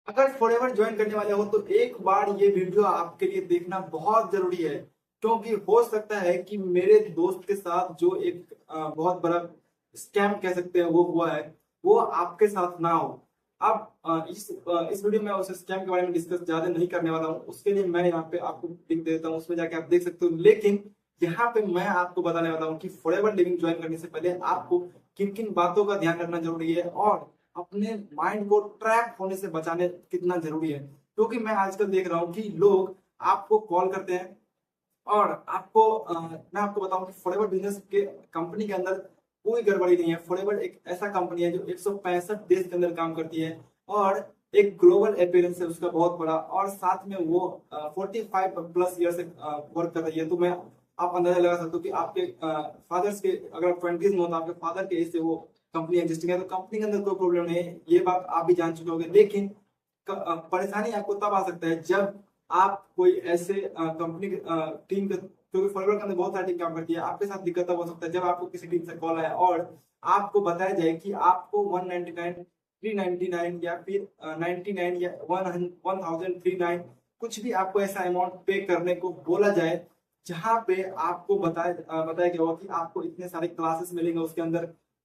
अगर forever join करने वाले हो तो एक बार ये वीडियो आपके लिए देखना बहुत जरूरी है, क्योंकि हो सकता है कि मेरे दोस्त के साथ जो एक बहुत बड़ा स्कैम कह सकते हैं वो हुआ है, वो आपके साथ ना हो। अब इस वीडियो में उस स्कैम के बारे में डिस्कस ज्यादा नहीं करने वाला हूँ, उसके लिए मैं यहाँ पे आपको लिंक दे देता हूँ, उसमें जाके आप देख सकते हो। लेकिन यहाँ पे मैं आपको बताने वाला हूँ कि फॉरएवर लिविंग ज्वाइन करने से पहले आपको किन किन बातों का ध्यान रखना जरूरी है और अपने माइंड को ट्रैप होने से बचाने कितना जरूरी है। क्योंकि मैं आजकल देख रहा हूँ कि लोग आपको कॉल करते हैं और मैं आपको बताऊं कि फॉरएवर बिजनेस के कंपनी के अंदर कोई गड़बड़ी नहीं है। फॉरएवर एक ऐसा कंपनी है जो 165 देश के अंदर काम करती है और एक ग्लोबल अपीयरेंस है उसका बहुत बड़ा, और साथ में वो 45+ ईयर से वर्क कर रही है। तो मैं आप अंदाजा लगा सकते हो कि आपके फादर्स के, अगर आप 20s में हो तो आपके फादर के एज से वो कंपनी एग्जिस्टिंग है, तो कंपनी के अंदर कोई प्रॉब्लम नहीं है, ये बात आप भी जान चुके होंगे। लेकिन परेशानी आपको तब आ सकता है जब आप कोई ऐसे कंपनी टीम के, क्योंकि फॉरवर्ड के अंदर बहुत सारी टीम काम करती है, आपके साथ दिक्कत तब हो सकता है जब आपको किसी टीम से कॉल आया और आपको बताया जाए कि आपको 199, 399 या फिर 99 या 1039, कुछ भी आपको ऐसा अमाउंट पे करने को बोला जाए, जहां पे आपको बताया गया हो कि आपको इतने सारे क्लासेस मिलेंगे उसके अंदर,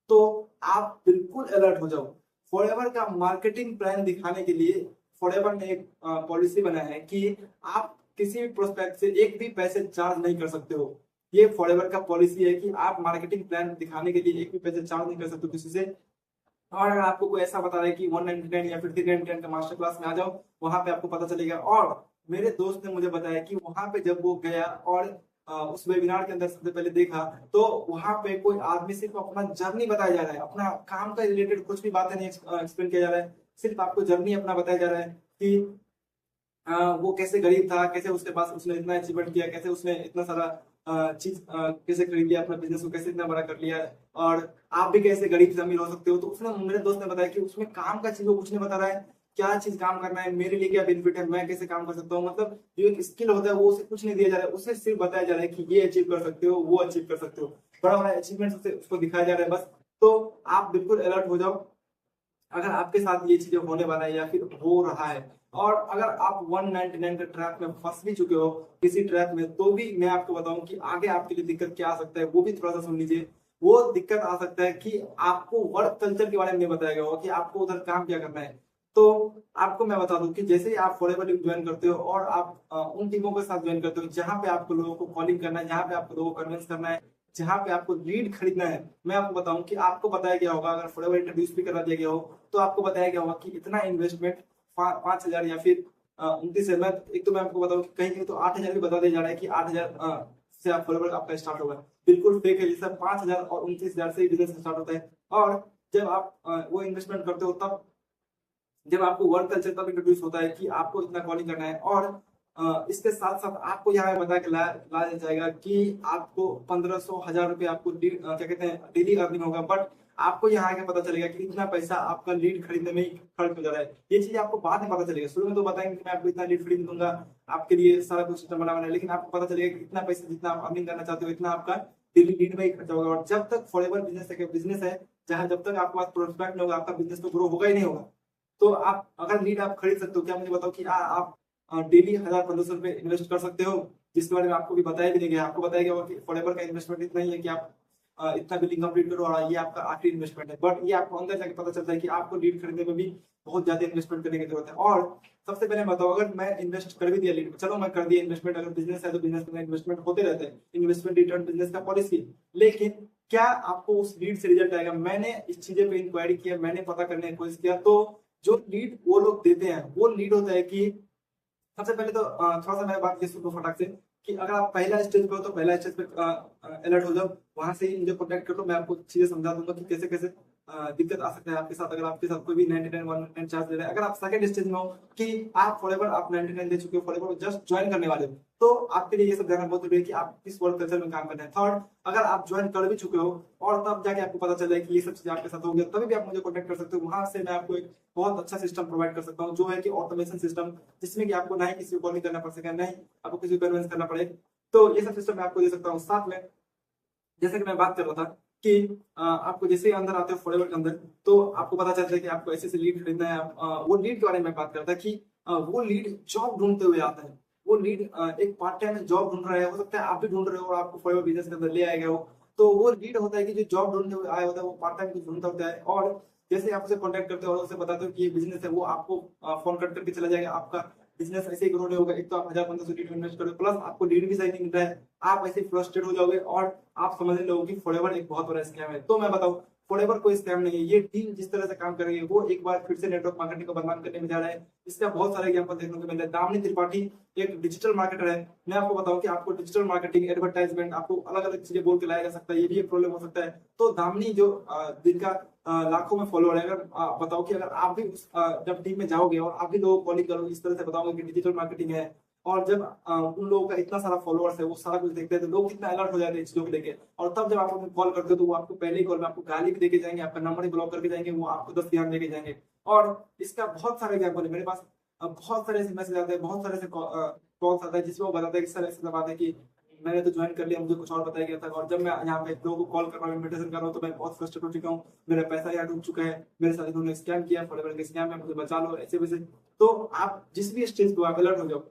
तो आप बिल्कुल अलर्ट हो जाओ। फॉरएवर का मार्केटिंग प्लान दिखाने के लिए फॉरएवर ने एक पॉलिसी बनाया है कि आप किसी भी प्रोस्पेक्ट से एक भी पैसे चार्ज नहीं कर सकते हो। ये फॉरएवर का पॉलिसी है कि आप मार्केटिंग प्लान दिखाने के लिए एक भी पैसे चार्ज नहीं कर सकते हो किसी से। और अगर आपको कोई ऐसा बता रहा है कि 199 या फिर 399 का मास्टर क्लास में आ जाओ, वहां पे आपको पता चलेगा। और मेरे दोस्त ने मुझे बताया कि वहां पे जब वो गया और उस वेबिनार के अंदर सबसे पहले देखा, तो वहां पे कोई आदमी सिर्फ अपना जर्नी बताया जा रहा है, अपना काम का रिलेटेड कुछ भी बातें नहीं एक्सप्लेन किया जा रहा है, सिर्फ आपको जर्नी अपना बताया जा रहा है कि वो कैसे गरीब था, कैसे उसके पास उसने इतना अचीवमेंट किया, कैसे उसने इतना सारा चीज कैसे खरीद लिया, अपना बिजनेस को कैसे इतना बड़ा कर लिया, और आप भी कैसे गरीब से अमीर हो सकते हो। तो उसने, मेरे दोस्त ने बताया कि उसमें काम का चीज वो कुछ नहीं बता रहा है, क्या चीज काम करना है, मेरे लिए क्या बेनिफिट है, मैं कैसे काम कर सकता हूँ। मतलब जो एक स्किल होता है वो उसे कुछ नहीं दिया जा रहा है, उसे सिर्फ बताया जा रहा है कि ये अचीव कर सकते हो, वो अचीव कर सकते हो, बड़ा बड़ा अचीवमेंट उसको दिखाया जा रहा है बस। तो आप बिल्कुल अलर्ट हो जाओ अगर आपके साथ ये चीजें होने वाला है या फिर हो रहा है। और अगर आप 199 के ट्रैप में फंस भी चुके हो किसी ट्रैप में, तो भी मैं आपको बताऊं कि आगे आपके लिए दिक्कत क्या आ सकता है, वो भी थोड़ा सा सुन लीजिए। वो दिक्कत आ सकता है कि आपको वर्क कल्चर के बारे में नहीं बताया गया होगा कि आपको उधर काम क्या करना है। तो आपको मैं बता दूं कि जैसे ही आप फॉरएवर ज्वाइन करते हो और आप उन टीमों के साथ ज्वाइन करते हो जहां पे आपको लोगों को कॉलिंग करना है, जहां पे आपको लोगों को कन्विंस करना है, जहां पे आपको लीड खरीदना है, मैं आपको बताऊं कि आपको बताया गया होगा, अगर फॉरएवर इंट्रोड्यूस भी करा दिया गया हो तो आपको बताया गया होगा कि इतना इन्वेस्टमेंट 5,000 या फिर 29,000। मैं एक तो मैं आपको बताऊं कि कहीं कहीं तो 8,000 भी बता दिया जा रहा है कि 8,000 से आप फॉलोवर आपका स्टार्ट होगा। बिल्कुल फेक है ये सब, 5,000 और 29,000 से बिजनेस स्टार्ट होता है। और जब आप वो इन्वेस्टमेंट करते हो तब, जब आपको वर्क कल्चर तब इंट्रोड्यूस होता है कि आपको इतना कॉलिंग करना है। और इसके साथ साथ आपको यहाँ पे बता के ला दिया जाएगा कि आपको 1,500-1,000 रुपये आपको क्या कहते हैं डेली अर्निंग होगा। बट आपको यहाँ आके पता चलेगा कि इतना पैसा आपका लीड खरीदने में ही खर्च हो जा रहा है। ये चीज आपको बाद में पता चलेगा, शुरू में तो बताएंगे कि मैं आपको इतना लीड खरीद दूंगा, आपके लिए सारा कुछ सिस्टम बना है, लेकिन आपको पता चलेगा कि इतना पैसा जितना आप अर्निंग करना चाहते हो इतना आपका डेली लीड में ही खर्चा होगा। और जब तक फॉरएवर बिजनेस है, जहाँ जब तक आपके पास प्रोस्पेक्ट नहीं होगा आपका बिजनेस तो ग्रो होगा ही नहीं होगा। तो आप अगर लीड आप खरीद सकते हो, क्या मुझे बताओ कि आप डेली 1,000-1,500 रुपए इन्वेस्ट कर सकते हो, जिसके बारे में आपको भी बताया भी नहीं गया। आपको बताया गया होगा कि फॉरएवर का इन्वेस्टमेंट इतना ही है कि आप इतना बिलिंग कंप्लीट करो और ये आपका आखिरी इन्वेस्टमेंट है। बट ये आपको अंदर जाके पता चलता है कि आपको लीड खरीदने में भी बहुत ज्यादा इन्वेस्टमेंट करने की जरूरत है। और सबसे पहले बताओ, अगर मैं इन्वेस्ट कर भी दिया लीड, चलो मैं कर दिया इन्वेस्टमेंट, अगर बिजनेस है तो बिजनेस में इन्वेस्टमेंट होते रहते हैं, इन्वेस्टमेंट रिटर्न बिजनेस का पॉलिसी। लेकिन क्या आपको उस लीड से रिजल्ट आएगा? मैंने इस चीजें पे इंक्वायरी किया, मैंने पता करने की कोशिश किया, तो जो लीड वो लोग देते हैं वो लीड होता है कि सबसे पहले तो थोड़ा सा मैं बात ये सुनो फटाक से कि अगर आप पहला स्टेज पे हो तो पहला स्टेज पे अलर्ट हो जाओ, वहां से ही मुझे कॉन्टेक्ट कर लो, मैं आपको चीजें समझा दूंगा कि कैसे कैसे दिक्कत आ सकता है आपके साथ अगर आपके साथ कोई भी 99 199 चार्ज ले रहा है। अगर आप सेकंड स्टेज में हो कि आप फॉरएवर आप 99 दे चुके हो, फॉरएवर जस्ट ज्वाइन करने वाले हो, तो आपके लिए ये सब जानना बहुत जरूरी है कि आप किस वर्क कल्चर में काम करना है। थर्ड, अगर आप ज्वाइन कर भी चुके हो और तब जाके आपको पता चल जाए कि ये सब चीजें आपके साथ हो गया, तभी भी आप मुझे कॉन्टेक्ट कर सकते हो। वहां से मैं आपको एक बहुत अच्छा सिस्टम प्रोवाइड कर सकता हूँ, जो है कि ऑटोमेशन सिस्टम, जिसमें कि आपको ना ही किसी को कॉलिंग करना पड़ सके, ना ही आपको किसी को कन्विंस करना पड़े। तो ये सब सिस्टम मैं आपको दे सकता हूँ। साथ में जैसे कि मैं बात कर रहा था कि आपको जैसे ही अंदर आते हो फॉरएवर के अंदर, तो आपको पता चलता है कि आपको ऐसे लीड खरीदना है। वो लीड के बारे में बात करता है कि वो लीड जॉब ढूंढते हुए आता है। वो लीड एक पार्ट टाइम जॉब ढूंढ रहा है, हो सकता है आप भी ढूंढ रहे हो और आपको फॉरएवर बिजनेस के अंदर ले आएगा वो। तो वो लीड होता है कि जो जॉब ढूंढने हुए आया होता है, वो पार्ट टाइम ढूंढता होता है। और जैसे आप उसे कॉन्टेक्ट करते हो और उसे बताते हो कि ये बिजनेस है, वो आपको फोन कट करके चला जाएगा। आपका बिजनेस ऐसे ही ग्रो नहीं होगा। एक तो आप 1000-1500 लीड इन्वेस्ट करो, प्लस आपको लीड भी सही नहीं मिल रहा है, आप ऐसे फ्रस्ट्रेट हो जाओगे और आप समझने लगोगे कि फॉरएवर एक बहुत बड़ा स्कैम है। तो मैं बताऊं, फॉरएवर कोई स्कैम नहीं है। ये टीम जिस तरह से काम कर रही है, वो एक बार फिर से नेटवर्क मार्केटिंग को बदनाम करने में जा रहा है। इसका बहुत सारे एग्जाम्पल देखने को मिल रहा है। दामिनी त्रिपाठी एक डिजिटल मार्केटर है। मैं आपको बताऊं कि आपको डिजिटल मार्केटिंग, एडवर्टाइजमेंट, आपको अलग अलग चीजें बोल के लाया जा सकता है, ये भी एक प्रॉब्लम हो सकता है। तो दामिनी जो जिनका लाखों में फॉलोअर है, अगर बताओ कि अगर आप भी जब टीम में जाओगे और आप भी लोगों को कॉलिंग करोगे, इस तरह से बताओगे कि डिजिटल मार्केटिंग है, और जब उन लोगों का इतना सारा फॉलोअर्स है, वो सारा कुछ देखते हैं, तो लोग कितना अलर्ट हो जाते हैं चीजों को लेके। और तब जब आप उनको कॉल करते हो, तो वो आपको पहले ही कॉल में आपको गाली भी देके जाएंगे, आपका नंबर ही ब्लॉक करके जाएंगे, वो आपको 10 ध्यान देके जाएंगे। और इसका बहुत सारे एग्जाम्पल है मेरे पास। बहुत सारे ऐसे मैसेज आते हैं, बहुत सारे ऐसे कॉल्स आते हैं जिसमें वो बताते हैं कि सर ऐसे बात है कि मैंने तो ज्वाइन कर लिया, मुझे कुछ और बताया गया था, और जब मैं यहाँ पे लोगों को कॉल कर रहा हूँ, इन्विटेशन कर रहा हूँ, तो मैं बहुत फ्रस्ट्रेट हो चुका हूँ। मेरा पैसा यहाँ डूब चुका है, मेरे साथ इन्होंने स्कैम किया, फॉरएवर का स्कैम है, मुझे बचा लो, ऐसे वैसे। तो आप जिस भी स्टेज को आप अलर्ट हो जाओ।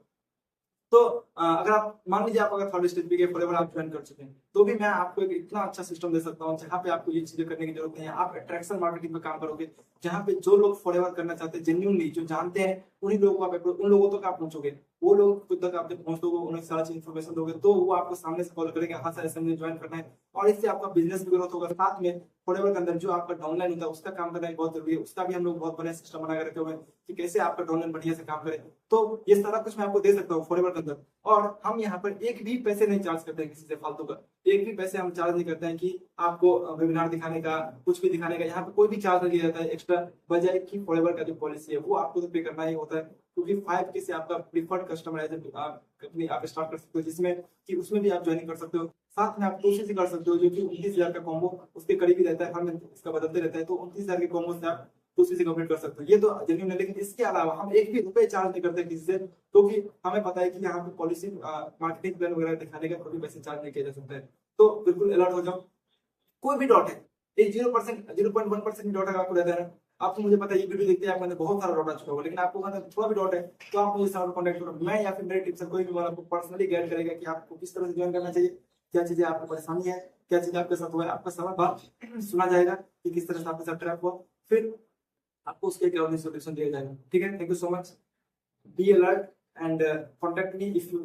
तो अगर आप मान लीजिए आप अगर थर्ड स्टेज पे गए, फॉरएवर आप ज्वाइन कर चुके हैं, तो भी मैं आपको एक इतना अच्छा सिस्टम दे सकता हूँ जहाँ पे आपको ये चीजें करने की जरूरत नहीं है। आप अट्रैक्शन मार्केटिंग में काम करोगे, जहाँ पे जो लोग फॉरएवर करना चाहते हैं, जेन्युइनली जो जानते हैं, उन्हीं लोगों को आप उन लोगों तक आप पहुंचोगे। वो लोग खुद तक आप जब पहुंच दोगे, उन्हें सारा चीज इन्फॉर्मेशन दोगे, तो वो आपको सामने से कॉल करेंगे, हाँ सर ऐसे मुझे ज्वाइन करना है। और इससे आपका बिजनेस भी ग्रोथ होगा। साथ में फॉरएवर के अंदर जो आपका डाउनलाइन होता है, उसका काम करना भी बहुत जरूरी है। उसका भी हम लोग बहुत बड़ा सिस्टम बना के रखे हुए हैं कि कैसे आपका डाउनलाइन बढ़िया से काम करे। तो ये सारा कुछ मैं आपको दे सकता हूँ फॉरएवर के अंदर। और हम यहाँ पर एक भी पैसे नहीं चार्ज करते हैं किसी से फालतू का। एक भी पैसे हम चार्ज नहीं करते हैं कि आपको वेबिनार दिखाने का, कुछ भी दिखाने का। यहाँ पे कोई भी चार्ज नहीं दिया जाता है एक्स्ट्रा, बजाय कि फॉरएवर का जो पॉलिसी है वो आपको तो पे करना ही होता है। क्योंकि 5K से आपका प्रीफर्ड कस्टमर है, जब कंपनी आप स्टार्ट कर सकते हो, जिसमें कि उसमें भी आप ज्वाइनिंग कर सकते हो। साथ में आप कोशिश कर सकते हो, जो कि 29,000 का कॉम्बो उसके करीब ही रहता है, हर महीने इसका बदलते रहता है। तो 29,000 के कॉम्बो से आप कोशिश से कंप्लीट कर सकते हो। ये तो जेन्युइन है। लेकिन इसके अलावा हम एक भी रुपए चार्ज नहीं करते किसी से, क्योंकि हमें पता है कि यहाँ पे पॉलिसी मार्केटिंग प्लान वगैरह दिखाने का कोई भी पैसे चार्ज नहीं किया जा सकता है। तो बिल्कुल अलर्ट हो जाओ। कोई भी डॉट है, एक 0%, 0.1% डॉट अगर आपको रहता है ना, आपको, मुझे पता है ये वीडियो देखते हैं आपके अंदर बहुत सारा डॉट आ चुका होगा, लेकिन आपको अगर थोड़ा भी डॉट है, तो आप मुझे सारा कॉन्टेक्ट करो। मैं या फिर मेरे टीम से कोई भी आपको पर्सनली गाइड करेगा कि आपको किस तरह से ज्वाइन करना चाहिए, क्या चीजें आपको परेशानी है, क्या चीजें आपके साथ हुआ है। आपका सारा बात सुना जाएगा कि किस तरह से आपके साथ ट्रैप हुआ, फिर आपको उसके अकॉर्डिंग सॉल्यूशन दिया जाएगा। ठीक है, thank you so much. Be alert and contact me if you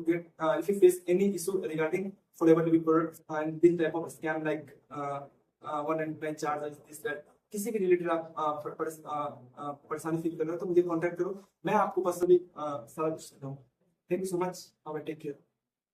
face any issue regarding forever living products and this type of scam like 199 charges, this that किसी भी रिलेटेड आप परेशानी फील कर रहे हो, तो मुझे कांटेक्ट करो। मैं आपको पर्सनली सारा कुछ देता हूँ। Thank you so much, take care.